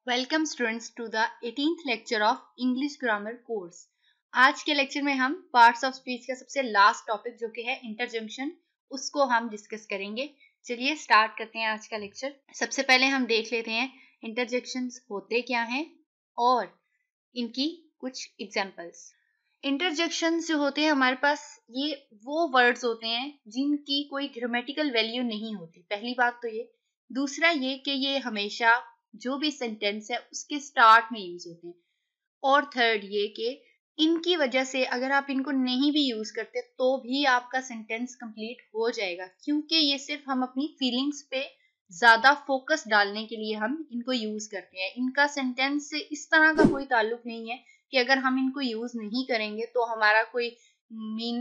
Welcome students to the 18th lecture of English grammar course. आज के lecture में हम पार्ट्स ऑफ स्पीच का सबसे लास्ट टॉपिक जो कि है इंटरजंक्शन, उसको हम डिस्कस करेंगे। चलिए स्टार्ट करते हैं आज का लेक्चर। सबसे पहले हम देख लेते हैं इंटरजेक्शंस होते क्या हैं और इनकी कुछ एग्जांपल्स। इंटरजेक्शंस जो होते हैं हमारे पास, ये वो वर्ड्स होते हैं जिनकी कोई ग्रामेटिकल वैल्यू नहीं होती। पहली बात तो ये। दूसरा ये कि ये हमेशा जो भी सेंटेंस है उसके स्टार्ट में यूज होते हैं। और थर्ड ये कि इनकी वजह से अगर आप इनको नहीं भी यूज करते तो भी आपका सेंटेंस कंप्लीट हो जाएगा, क्योंकि ये सिर्फ हम अपनी फीलिंग्स पे ज्यादा फोकस डालने के लिए हम इनको यूज करते हैं। इनका सेंटेंस से इस तरह का कोई ताल्लुक नहीं है कि अगर हम इनको यूज नहीं करेंगे तो हमारा कोई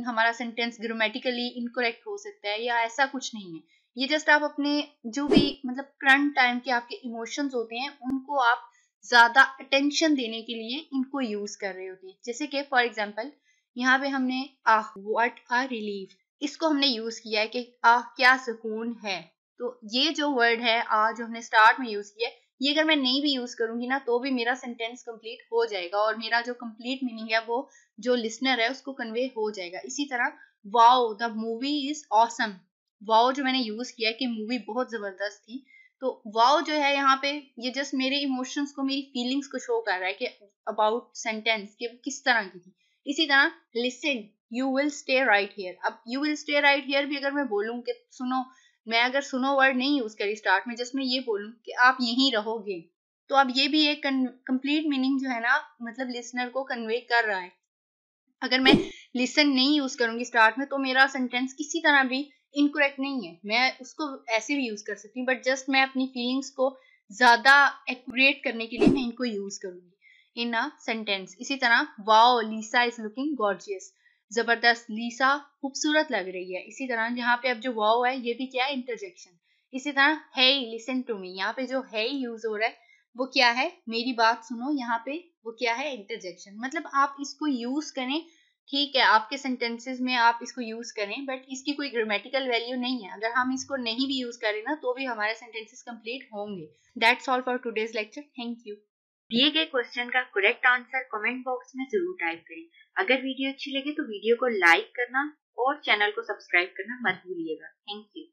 हमारा सेंटेंस ग्रामेटिकली इनकरेक्ट हो सकता है, या ऐसा कुछ नहीं है। ये जस्ट आप अपने जो भी करंट टाइम के आपके इमोशंस होते हैं उनको आप ज्यादा अटेंशन देने के लिए इनको यूज कर रहे होते हैं। जैसे कि फॉर एग्जांपल यहाँ पे हमने आह व्हाट अ रिलीफ, इसको हमने यूज किया है कि आह क्या सुकून है। तो ये जो वर्ड है आह जो हमने स्टार्ट में यूज किया है, ये अगर मैं नहीं भी यूज करूंगी ना तो भी मेरा सेंटेंस कंप्लीट हो जाएगा और मेरा जो कंप्लीट मीनिंग है वो जो लिसनर है उसको कन्वे हो जाएगा। इसी तरह wow the movie is awesome, wow जो मैंने यूज किया है कि मूवी बहुत जबरदस्त थी, तो वाओ जो है यहाँ पे ये जस्ट मेरे इमोशंस को, मेरी फीलिंग्स को शो कर रहा है कि अबाउट सेंटेंस कि वो किस तरह की थी। इसी तरह listen you will stay right here, अब you will stay right here भी अगर मैं बोलूं कि सुनो, मैं अगर सुनो वर्ड नहीं यूज करी स्टार्ट में, जस्ट मैं ये बोलूं कि आप यहीं रहोगे, तो अब ये भी एक कंप्लीट मीनिंग जो है ना लिसनर को कन्वे कर रहा है। अगर मैं लिसन नहीं यूज करूंगी स्टार्ट में तो मेरा सेंटेंस किसी तरह भी इनकरेक्ट नहीं है, मैं उसको ऐसे भी यूज कर सकती हूँ, बट जस्ट मैं अपनी फीलिंग्स को ज्यादा एक्यूरेट करने के लिए मैं इनको यूज करूंगी इन अ सेंटेंस। इसी तरह वाओ लीसा इज लुकिंग गॉर्जियस, जबरदस्त लीसा खूबसूरत लग रही है। इसी तरह यहाँ पे अब जो वाओ है ये भी क्या है, इंटरजेक्शन। इसी तरह हे लिसन टू मी, यहाँ पे जो हे यूज हो रहा है वो क्या है, मेरी बात सुनो, यहाँ पे वो क्या है, इंटरजेक्शन। आप इसको यूज करें, ठीक है, आपके सेंटेंसेस में आप इसको यूज करें, बट इसकी कोई ग्रामेटिकल वैल्यू नहीं है। अगर हम इसको नहीं भी यूज करें ना तो भी हमारे सेंटेंसेस कंप्लीट होंगे। That's all for today's lecture, thank you. दिए गए क्वेश्चन का करेक्ट आंसर कमेंट बॉक्स में जरूर टाइप करें। अगर वीडियो अच्छी लगे तो वीडियो को लाइक करना और चैनल को सब्सक्राइब करना मत भूलिएगा। Thank you.